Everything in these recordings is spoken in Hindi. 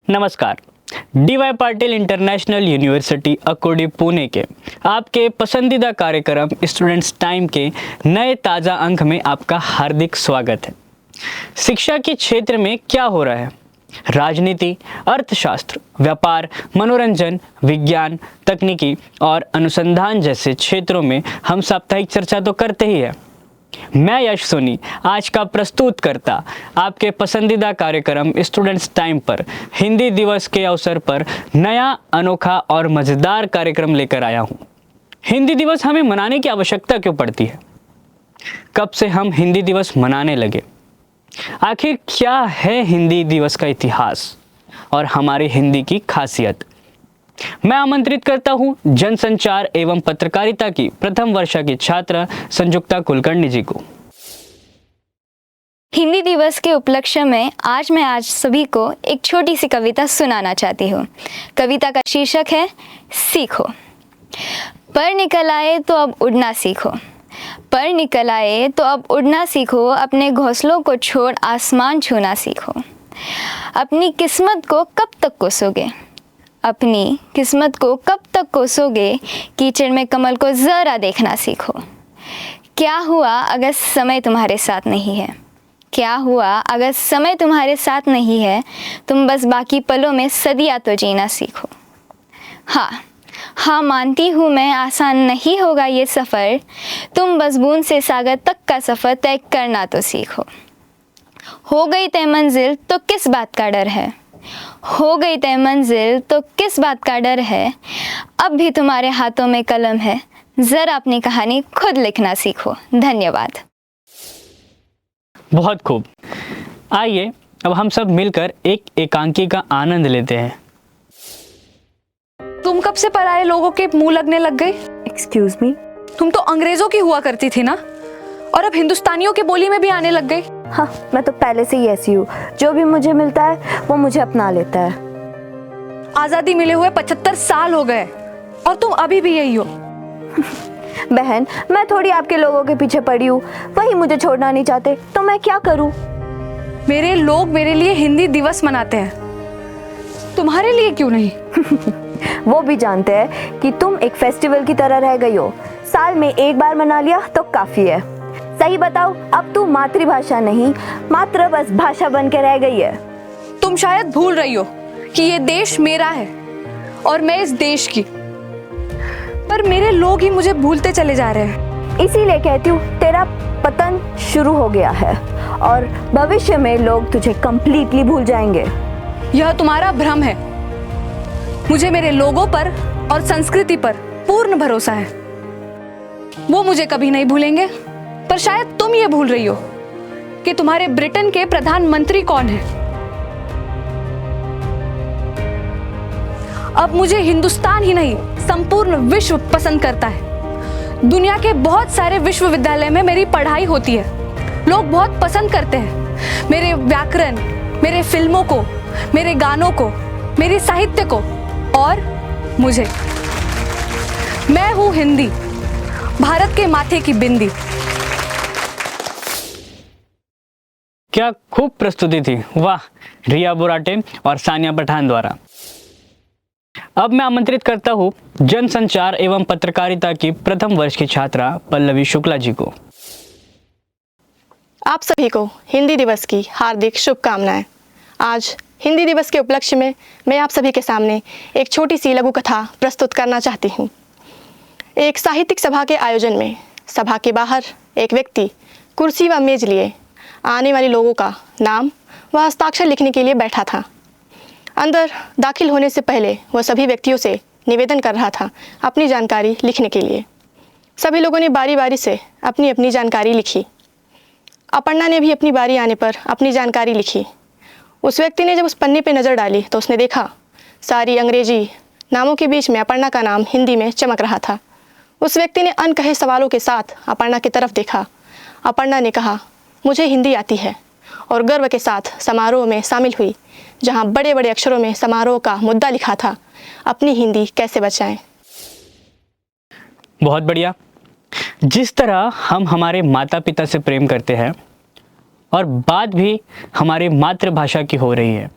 नमस्कार। D Y. Patil international university Akurdi Pune के आपके पसंदीदा कार्यक्रम स्टूडेंट्स टाइम के नए ताज़ा अंक में आपका हार्दिक स्वागत है। शिक्षा के क्षेत्र में क्या हो रहा है? राजनीति, अर्थशास्त्र, व्यापार, मनोरंजन, विज्ञान, तकनीकी और अनुसंधान जैसे क्षेत्रों में हम साप्ताहिक चर्चा तो करते ही हैं। मैं यश सोनी आज का प्रस्तुतकर्ता आपके पसंदीदा कार्यक्रम स्टूडेंट्स टाइम पर हिंदी दिवस के अवसर पर नया, अनोखा और मज़ेदार कार्यक्रम लेकर आया हूँ। हिंदी दिवस हमें मनाने की आवश्यकता क्यों पड़ती है? कब से हम हिंदी दिवस मनाने लगे? आखिर क्या है हिंदी दिवस का इतिहास और हमारी हिंदी की खासियत? मैं आमंत्रित करता हूं जनसंचार एवं पत्रकारिता की प्रथम वर्ष की छात्रा संयुक्ता कुलकर्णी जी को। हिंदी दिवस के उपलक्ष्य में मैं सभी को एक छोटी सी कविता सुनाना चाहती हूँ। कविता का शीर्षक है सीखो। पर निकल आए तो अब उड़ना सीखो। पर निकल आए तो अब उड़ना सीखो। अपने घोंसलों को छोड़ आसमान छूना सीखो। अपनी किस्मत को कब तक कोसोगे? अपनी किस्मत को कब तक कोसोगे? कीचड़ में कमल को ज़रा देखना सीखो। क्या हुआ अगर समय तुम्हारे साथ नहीं है? क्या हुआ अगर समय तुम्हारे साथ नहीं है? तुम बस बाकी पलों में सदियाँ तो जीना सीखो। हाँ मानती हूँ मैं, आसान नहीं होगा ये सफ़र। तुम बस बूंद से सागर तक का सफ़र तय करना तो सीखो। हो गई तय मंजिल तो किस बात का डर है? हो गई तय मंजिल तो किस बात का डर है? अब भी तुम्हारे हाथों में कलम है। ज़रा अपनी कहानी खुद लिखना सीखो। धन्यवाद। बहुत खूब। आइए अब हम सब मिलकर एक एकांकी का आनंद लेते हैं। तुम कब से पराये लोगों के मुंह लगने लग गई? Excuse me? तुम तो अंग्रेजों की हुआ करती थी ना, और अब हिंदुस्तानियों की बोली में भी आने लग गई। हाँ, मैं तो पहले से ही ऐसी हूँ। जो भी मुझे मिलता है वो मुझे अपना लेता है। आजादी मिले हुए 75 साल हो गए और तुम अभी भी यही हो। बहन, मैं थोड़ी आपके लोगों के पीछे पड़ी हूँ। वही मुझे छोड़ना नहीं चाहते तो मैं क्या करूँ? मेरे लोग मेरे लिए हिंदी दिवस मनाते हैं, तुम्हारे लिए क्यों नहीं? वो भी जानते हैं कि तुम एक फेस्टिवल की तरह रह गई हो। साल में एक बार मना लिया तो काफी है। सही बताओ, अब तू मातृभाषा नहीं, मात्र बस भाषा बन के रह गई है। तुम शायद भूल रही हो कि ये देश मेरा है और मैं इस देश की, पर मेरे लोग ही मुझे भूलते चले जा रहे हैं। इसीलिए कहती हूँ, तेरा पतन शुरू हो गया है और भविष्य में लोग तुझे कंप्लीटली भूल जाएंगे। यह तुम्हारा भ्रम है। मुझे मेरे लोगों पर और संस्कृति पर पूर्ण भरोसा है। वो मुझे कभी नहीं भूलेंगे। पर शायद तुम ये भूल रही हो कि तुम्हारे ब्रिटेन के प्रधानमंत्री कौन हैं। अब मुझे हिंदुस्तान ही नहीं, संपूर्ण विश्व पसंद करता है। दुनिया के बहुत सारे विश्वविद्यालय में मेरी पढ़ाई होती है। लोग बहुत पसंद करते हैं मेरे व्याकरण, मेरे फिल्मों को, मेरे गानों को, मेरे साहित्य को और मुझे। मैं हूँ हिंदी, भारत के माथे की बिंदी। क्या खूब प्रस्तुति थी, वाह! रिया बुराटे और सानिया पठान द्वारा। अब मैं आमंत्रित करता हूँ जनसंचार एवं पत्रकारिता की प्रथम वर्ष की छात्रा पल्लवी शुक्ला जी को। आप सभी को हिंदी दिवस की हार्दिक शुभकामनाएं। आज हिंदी दिवस के उपलक्ष्य में मैं आप सभी के सामने एक छोटी सी लघु कथा प्रस्तुत करना चाहती हूँ। एक साहित्यिक सभा के आयोजन में सभा के बाहर एक व्यक्ति कुर्सी व मेज लिए आने वाले लोगों का नाम व हस्ताक्षर लिखने के लिए बैठा था। अंदर दाखिल होने से पहले वह सभी व्यक्तियों से निवेदन कर रहा था अपनी जानकारी लिखने के लिए। सभी लोगों ने बारी बारी से अपनी अपनी जानकारी लिखी। अपर्णा ने भी अपनी बारी आने पर अपनी जानकारी लिखी। उस व्यक्ति ने जब उस पन्ने पर नज़र डाली तो उसने देखा सारी अंग्रेजी नामों के बीच में अपर्णा का नाम हिंदी में चमक रहा था। उस व्यक्ति ने अनकहे सवालों के साथ अपर्णा की तरफ देखा। अपर्णा ने कहा, मुझे हिंदी आती है, और गर्व के साथ समारोह में शामिल हुई जहां बड़े बड़े अक्षरों में समारोह का मुद्दा लिखा था, अपनी हिंदी कैसे बचाएं। बहुत बढ़िया। जिस तरह हम हमारे माता पिता से प्रेम करते हैं और बात भी हमारी मातृभाषा की हो रही है,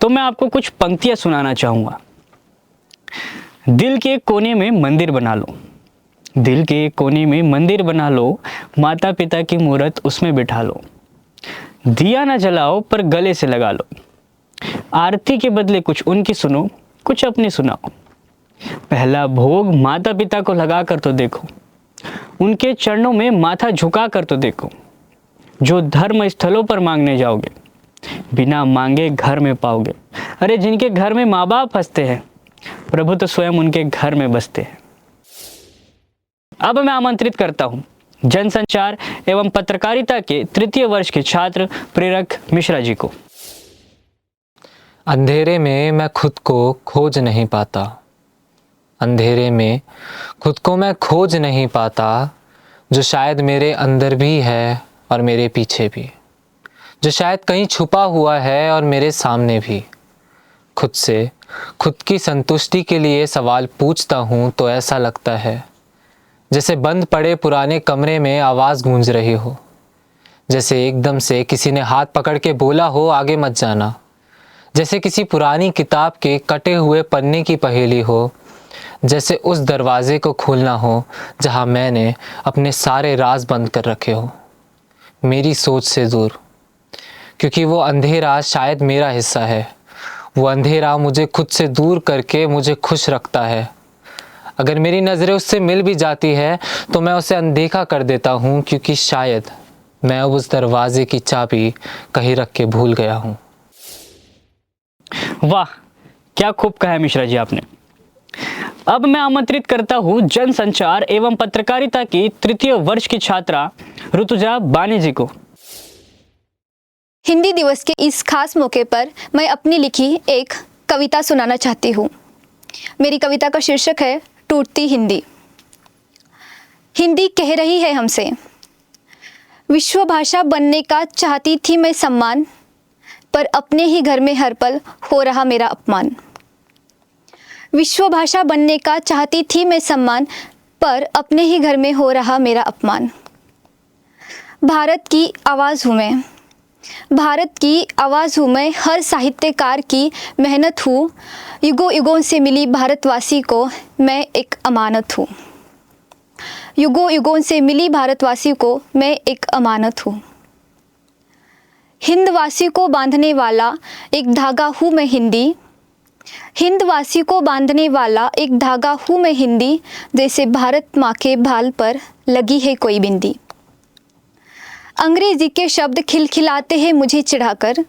तो मैं आपको कुछ पंक्तियां सुनाना चाहूँगा। दिल के कोने में मंदिर बना लो, दिल के कोने में मंदिर बना लो, माता पिता की मूरत उसमें बिठा लो। दिया ना जलाओ पर गले से लगा लो, आरती के बदले कुछ उनकी सुनो, कुछ अपनी सुनाओ। पहला भोग माता पिता को लगा कर तो देखो, उनके चरणों में माथा झुका कर तो देखो। जो धर्म स्थलों पर मांगने जाओगे, बिना मांगे घर में पाओगे। अरे जिनके घर में माँ बाप हंसते हैं, प्रभु तो स्वयं उनके घर में बसते हैं। अब मैं आमंत्रित करता हूँ जनसंचार एवं पत्रकारिता के तृतीय वर्ष के छात्र प्रेरक मिश्रा जी को। अंधेरे में मैं खुद को खोज नहीं पाता, अंधेरे में खुद को मैं खोज नहीं पाता, जो शायद मेरे अंदर भी है और मेरे पीछे भी, जो शायद कहीं छुपा हुआ है और मेरे सामने भी। खुद से खुद की संतुष्टि के लिए सवाल पूछता हूँ तो ऐसा लगता है जैसे बंद पड़े पुराने कमरे में आवाज़ गूंज रही हो, जैसे एकदम से किसी ने हाथ पकड़ के बोला हो आगे मत जाना, जैसे किसी पुरानी किताब के कटे हुए पन्ने की पहेली हो, जैसे उस दरवाजे को खोलना हो जहाँ मैंने अपने सारे राज बंद कर रखे हो, मेरी सोच से दूर। क्योंकि वो अंधेरा शायद मेरा हिस्सा है, वो अंधेरा मुझे खुद से दूर करके मुझे खुश रखता है। अगर मेरी नज़रें उससे मिल भी जाती है तो मैं उसे अनदेखा कर देता हूँ, क्योंकि शायद मैं अब उस दरवाजे की चाबी कहीं रख के भूल गया हूँ। वाह, क्या खूब कहा है मिश्रा जी आपने। अब मैं आमंत्रित करता हूँ जनसंचार एवं पत्रकारिता की तृतीय वर्ष की छात्रा ऋतुजा बानी जी को। हिंदी दिवस के इस खास मौके पर मैं अपनी लिखी एक कविता सुनाना चाहती हूँ। मेरी कविता का शीर्षक है टूटती हिंदी। हिंदी कह रही है हमसे, विश्व भाषा बनने का चाहती थी मैं सम्मान, पर अपने ही घर में हर पल हो रहा मेरा अपमान। विश्व भाषा बनने का चाहती थी मैं सम्मान, पर अपने ही घर में हो रहा मेरा अपमान। भारत की आवाज़ हूँ मैं, भारत की आवाज़ हूँ मैं, हर साहित्यकार की मेहनत हूँ, युगों युगों से मिली भारतवासी को मैं एक अमानत हूँ। युगों युगों से मिली भारतवासी को मैं एक अमानत हूँ। हिंदवासी को बांधने वाला एक धागा हूँ मैं हिंदी, हिंदवासी को बांधने वाला एक धागा हूँ मैं हिंदी, जैसे भारत माँ के भाल पर लगी है कोई बिंदी। अंग्रेजी के शब्द खिलखिलाते हैं मुझे चिढ़ाकर,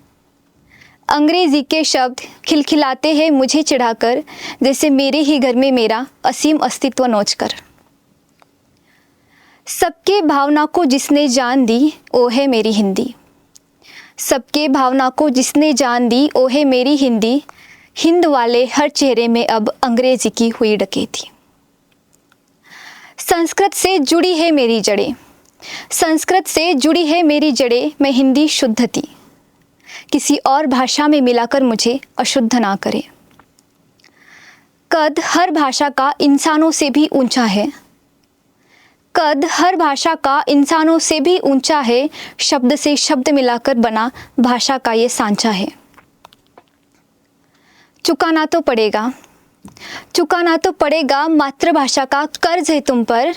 अंग्रेजी के शब्द खिलखिलाते हैं मुझे चिढ़ाकर, जैसे मेरे ही घर में मेरा असीम अस्तित्व नोचकर। सबके भावना को जिसने जान दी ओ है मेरी हिंदी, सबके भावना को जिसने जान दी ओ है मेरी हिंदी। हिंद वाले हर चेहरे में अब अंग्रेजी की हुई डकैती। संस्कृत से जुड़ी है मेरी जड़ें, संस्कृत से जुड़ी है मेरी जड़ें, मैं हिंदी शुद्ध थी, किसी और भाषा में मिलाकर मुझे अशुद्ध ना करे। कद हर भाषा का इंसानों से भी ऊंचा है, कद हर भाषा का इंसानों से भी ऊंचा है, शब्द से शब्द मिलाकर बना भाषा का ये सांचा है। चुकाना तो पड़ेगा, चुकाना तो पड़ेगा मातृभाषा का कर्ज है तुम पर,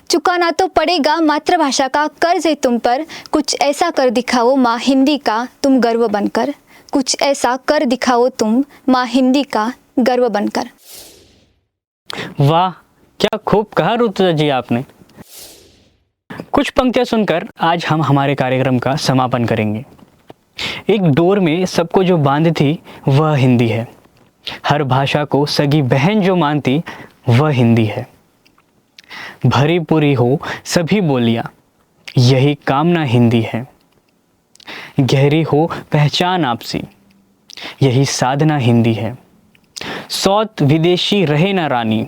चुकाना तो पड़ेगा मातृभाषा का कर्ज है तुम पर। कुछ ऐसा कर दिखाओ माँ हिंदी का तुम गर्व बनकर, कुछ ऐसा कर दिखाओ तुम माँ हिंदी का गर्व बनकर। वाह, क्या खूब कहा ऋतुजा जी आपने। कुछ पंक्तियां सुनकर आज हम हमारे कार्यक्रम का समापन करेंगे। एक डोर में सबको जो बांधती वह हिंदी है, हर भाषा को सगी बहन जो मानती वह हिंदी है। भरी पूरी हो सभी बोलियां, यही कामना हिंदी है। गहरी हो पहचान आपसी, यही साधना हिंदी है। सौत विदेशी रहे ना रानी,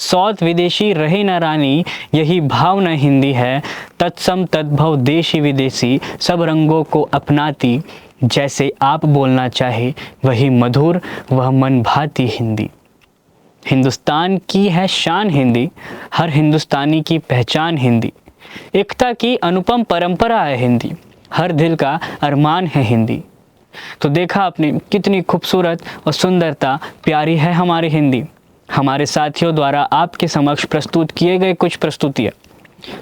सौत विदेशी रहे ना रानी, यही भावना हिंदी है। तत्सम तद्भव देशी विदेशी, सब रंगों को अपनाती, जैसे आप बोलना चाहे वही मधुर वह मन भाती हिंदी। हिंदुस्तान की है शान हिंदी, हर हिंदुस्तानी की पहचान हिंदी। एकता की अनुपम परंपरा है हिंदी, हर दिल का अरमान है हिंदी। तो देखा आपने कितनी खूबसूरत और सुंदरता प्यारी है हमारी हिंदी। हमारे साथियों द्वारा आपके समक्ष प्रस्तुत किए गए कुछ प्रस्तुतियाँ,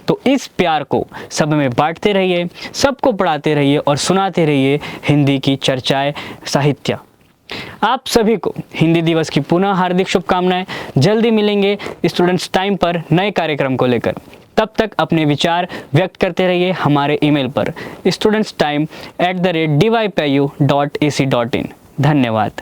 तो इस प्यार को सब में बांटते रहिए, सबको पढ़ाते रहिए और सुनाते रहिए हिंदी की चर्चाएं, साहित्य। आप सभी को हिंदी दिवस की पुनः हार्दिक शुभकामनाएं। जल्दी मिलेंगे स्टूडेंट्स टाइम पर नए कार्यक्रम को लेकर। तब तक अपने विचार व्यक्त करते रहिए हमारे ईमेल पर studentstime@dypu.ac.in। धन्यवाद।